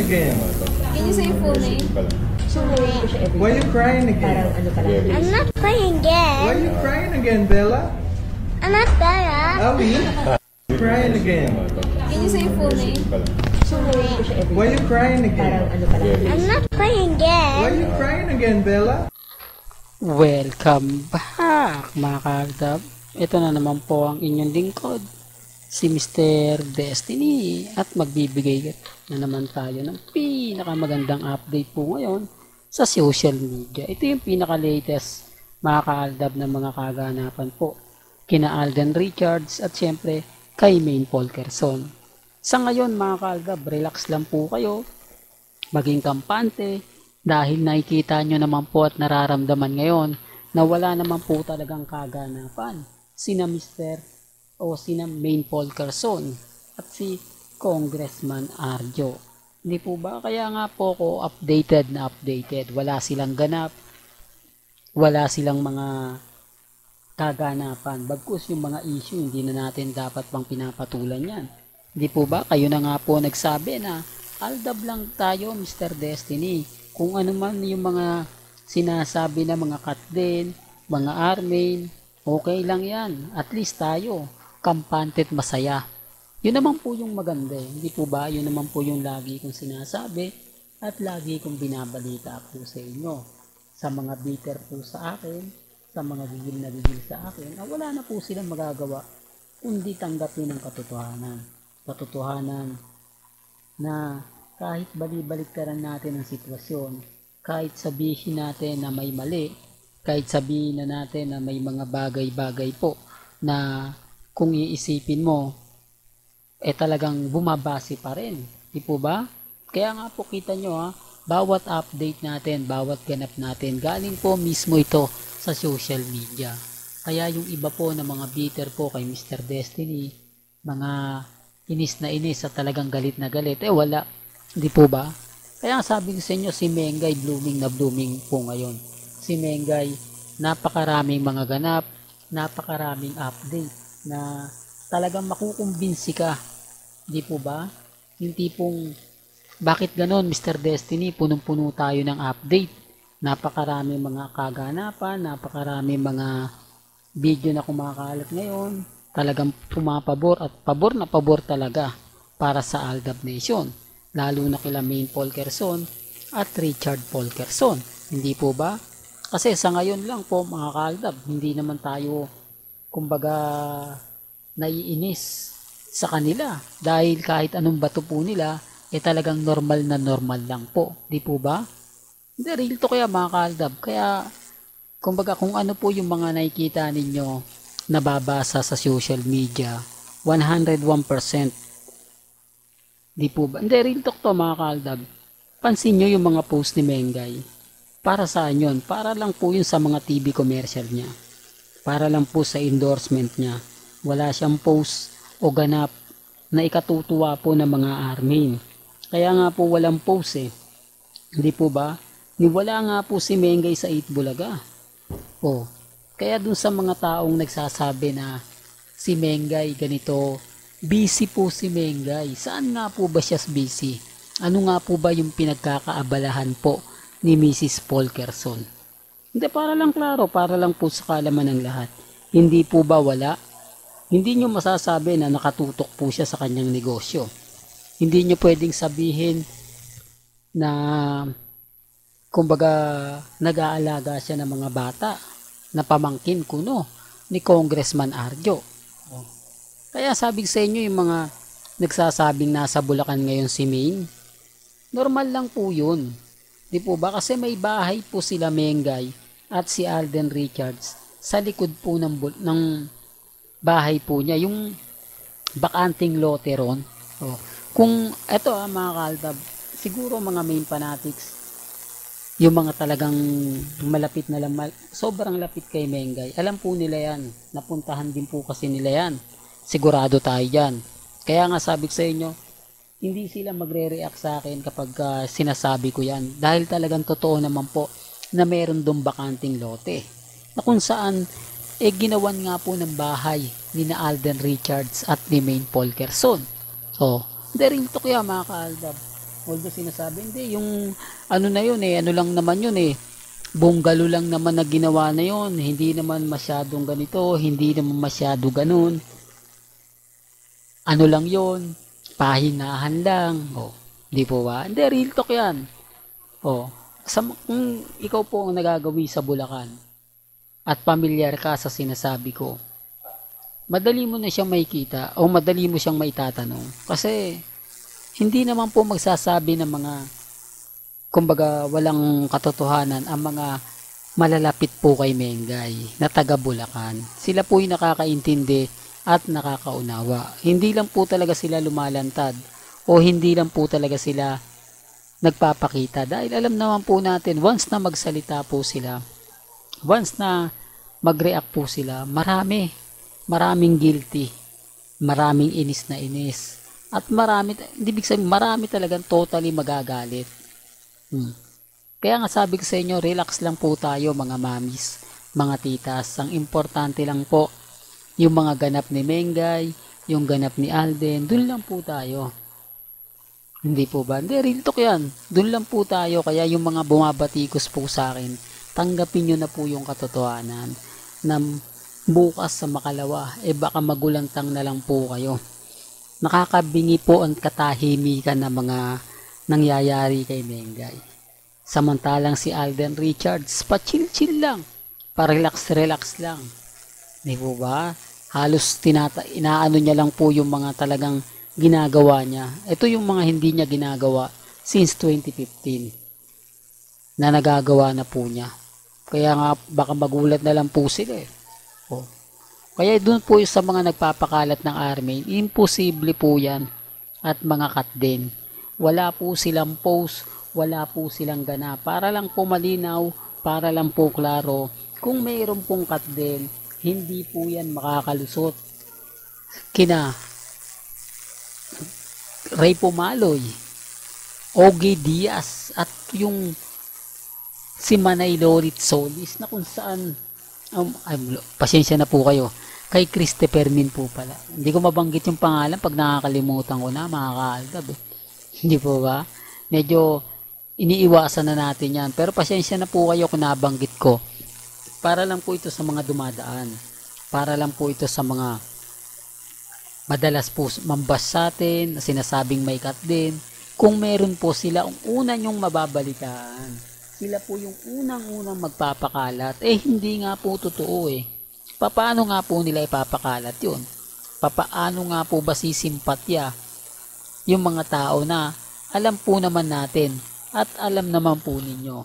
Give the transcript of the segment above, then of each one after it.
again? Can you say your full name? Why are you crying again? I'm not playing Why are again. you crying again, Bella? I'm not Bella. Ali? Crying again. Can you say your full name? Why are you crying again? I'm not playing Why are again. you crying again, Bella? Welcome back mga kaagdab. Ito na naman po ang inyong lingkod, si Mr. Destiny, at magbibigay na naman tayo ng pinakamagandang update po ngayon sa social media. Ito yung pinaka-latest mga kaagdab na mga kaganapan po kina Alden Richards at syempre kay Maine Paul Quezon. Sa ngayon mga kaagdab, relax lang po kayo, maging kampante, dahil nakikita nyo naman po at nararamdaman ngayon na wala naman po talagang kaganapan sina Mr. o sina Maine Paul Quezon at si Congressman Arjo. Hindi po ba? Kaya nga po ko updated. Wala silang ganap, wala silang mga kaganapan. Bagkus yung mga issue, hindi na natin dapat pang pinapatulan yan. Hindi po ba? Kayo na nga po nagsabi na aldab lang tayo, Mr. Destiny. Kung ano man yung mga sinasabi na mga cut din, mga armain, okay lang yan. At least tayo, kampante at masaya. Yun naman po yung maganda. Hindi po ba? Yun naman po yung lagi kong sinasabi at lagi kong binabalita po sa inyo. Sa mga bitter po sa akin, sa mga gigil na gigil sa akin, wala na po silang magagawa kundi tanggapin ang katotohanan. Katotohanan na kahit bali-baliktaran natin ang sitwasyon, kahit sabihin natin na may mali, kahit sabihin na natin na may mga bagay-bagay po na kung iisipin mo, talagang bumabase pa rin. Di po ba? Kaya nga po kita nyo bawat update natin, bawat ganap natin, galing po mismo ito sa social media. Kaya yung iba po na mga bitter po kay Mr. Destiny, mga inis na inis at talagang galit na galit, wala. Di po ba? Kaya sabi ko sa inyo, si Mengay blooming na blooming po ngayon. Si Mengay, napakaraming mga ganap, napakaraming update na talagang makukumbinsi ka. Di po ba? Yung tipong, bakit ganon Mr. Destiny, punong-puno tayo ng update. Napakaraming mga kaganapan, napakaraming mga video na kumakalat ngayon. Talagang pumapabor at pabor na pabor talaga para sa Aldab Nation. Lalo na kila Maine Paul Quezon at Richard Paul Quezon. Hindi po ba? Kasi sa ngayon lang po mga kaaldab, hindi naman tayo kumbaga naiinis sa kanila. Dahil kahit anong bato po nila, talagang normal na normal lang po. Di po ba? Hindi, real to kaya mga kaaldab. Kaya kumbaga kung ano po yung mga nakikita ninyo nababasa sa social media, 101%. Di po ba? Hindi, real talk to mga kaaldab. Pansin nyo yung mga post ni Mengay. Para saan yun? Para lang po yun sa mga TV commercial niya. Para lang po sa endorsement niya. Wala siyang post o ganap na ikatutuwa po ng mga armin. Kaya nga po walang post Hindi po ba? Wala nga po si Mengay sa 8 Bulaga. Kaya dun sa mga taong nagsasabi na si Mengay ganito, busy po si Mengay. Saan nga po ba siya busy? Ano nga po ba yung pinagkakaabalahan po ni Mrs. Paul Quezon? Hindi, para lang klaro, para lang po sa kalaman ng lahat. Hindi po ba wala? Hindi nyo masasabi na nakatutok po siya sa kanyang negosyo. Hindi nyo pwedeng sabihin na kumbaga nag-aalaga siya ng mga bata na pamangkin kuno ni Congressman Arjo. Kaya sabi sa inyo yung mga nagsasabing nasa Bulacan ngayon si Maine, normal lang po yun. Di po ba? Kasi may bahay po sila Mengay at si Alden Richards sa likod po ng bahay po niya. Yung bakanting lote ron. Kung eto mga kaaldab, siguro mga Maine fanatics, yung mga talagang malapit na lang, sobrang lapit kay Mengay, alam po nila yan. Napuntahan din po kasi nila yan. Sigurado tayo dyan. Kaya nga sabi ko sa inyo, hindi sila magre-react sa akin kapag sinasabi ko yan. Dahil talagang totoo naman po na meron doon bakanting lote. Na kung saan, ginawan nga po ng bahay ni na Alden Richards at ni Maine Paul Quezon. Hindi rin ito kaya mga kaaldab. Although sinasabi, hindi, yung ano na yun ano lang naman yun bungalo lang naman na ginawa na yun, hindi naman masyadong ganito, hindi naman masyado ganun. Ano lang yun, pahinahan lang. Di po ba? Hindi, real talk yan. Kung ikaw po ang nagagawi sa Bulacan at pamilyar ka sa sinasabi ko, madali mo na siyang makikita o madali mo siyang maitatanong. Kasi hindi naman po magsasabi ng mga kumbaga walang katotohanan ang mga malalapit po kay Mengay na taga Bulacan. Sila po yung nakakaintindi at nakakaunawa. Hindi lang po talaga sila lumalantad o hindi lang po talaga sila nagpapakita dahil alam naman po natin once na magsalita po sila, once na mag-react po sila, maraming guilty, maraming inis na inis. At marami talagang totally magagalit. Kaya nga sabi ko sa inyo, relax lang po tayo mga mamis, mga titas. Ang importante lang po, yung mga ganap ni Mengay, yung ganap ni Alden, dun lang po tayo. Hindi po ba? Hindi, real talk yan. Dun lang po tayo. Kaya yung mga bumabatikos po sa akin, tanggapin nyo na po yung katotohanan na bukas sa makalawa, baka magulantang na lang po kayo. Nakakabingi po ang katahimikan ng mga nangyayari kay Mengay. Samantalang si Alden Richards, pa-chill-chill lang, pa-relax-relax lang. Di po ba? Halos inaano niya lang po yung mga talagang ginagawa niya. Ito yung mga hindi niya ginagawa since 2015 na nagagawa na po niya. Kaya nga baka magulat na lang po sila Kaya doon po sa mga nagpapakalat ng army, imposible po yan at mga cut din. Wala po silang post, wala po silang gana. Para lang po malinaw, para lang po klaro, kung mayroon pong cut din, hindi po yan makakalusot. Kina Ray Pumaloy, Ogie Diaz, at yung si Manay Lorit Solis na kung saan, pasensya na po kayo, kay Christopher Min po pala. Hindi ko mabanggit yung pangalan pag nakakalimutan ko na, mga kaaldab. Hindi po ba? Medyo iniiwasan na natin yan. Pero pasensya na po kayo kung nabanggit ko. Para lang po ito sa mga dumadaan. Para lang po ito sa mga madalas po mambas sa atin, sinasabing may cut din. Kung meron po sila, ang una nyong mababalitaan. Sila po yung unang-unang magpapakalat. Hindi nga po totoo Paano nga po nila ipapakalat yun? Paano nga po ba sisimpatya yung mga tao na alam po naman natin at alam naman po ninyo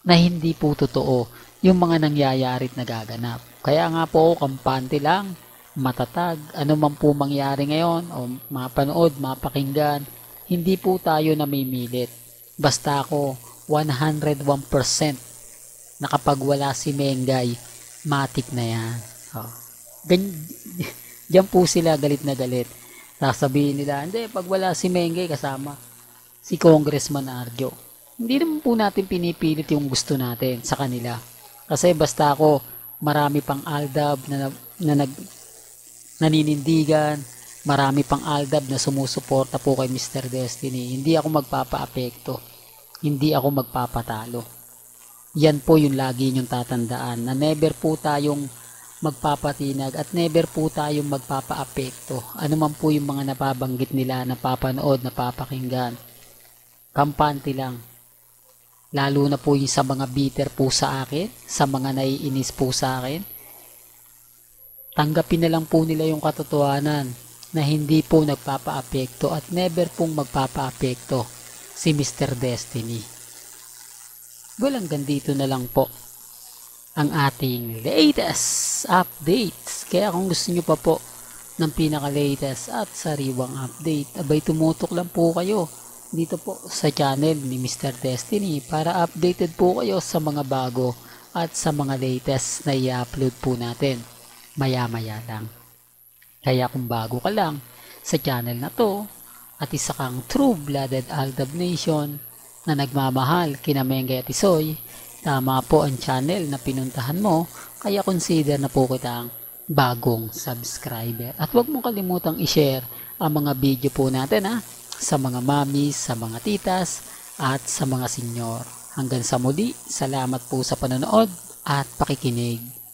na hindi po totoo yung mga nangyayari at nagaganap. Kaya nga po, kampante lang, matatag, ano man po mangyari ngayon o mapanood, mapakinggan, hindi po tayo namimilit. Basta ako 101% na kapag wala si Mengay, matik na yan. Diyan po sila galit na galit. Sasabihin nila, hindi, pag wala si Mengay kasama si Congressman Arjo. Hindi naman po natin pinipilit yung gusto natin sa kanila. Kasi basta ako, marami pang aldab na naninindigan, marami pang aldab na sumusuporta po kay Mr. Destiny. Hindi ako magpapaapekto. Hindi ako magpapatalo. Yan po yung lagi nyong tatandaan na never po tayong magpapatinag at never po tayong magpapaapekto. Ano man po yung mga napabanggit nila, napapanood, napapakinggan. Kampante lang. Lalo na po yung sa mga bitter po sa akin, sa mga naiinis po sa akin. Tanggapin na lang po nila yung katotohanan na hindi po nagpapaapekto at never pong magpapaapekto si Mr. Destiny. Well, hanggang dito na lang po ang ating latest updates. Kaya kung gusto nyo pa po ng pinaka-latest at sariwang update, abay tumutok lang po kayo dito po sa channel ni Mr. Destiny para updated po kayo sa mga bago at sa mga latest na i-upload po natin maya-maya lang. Kaya kung bago ka lang sa channel na to at isa kang true-blooded Aldab Nation na nagmamahal kina Mengay at Isoy, tama po ang channel na pinuntahan mo, kaya consider na po kitang bagong subscriber. At huwag mong kalimutang i-share ang mga video po natin sa mga mamis, sa mga titas, at sa mga senyor. Hanggang sa muli, salamat po sa panonood at pakikinig.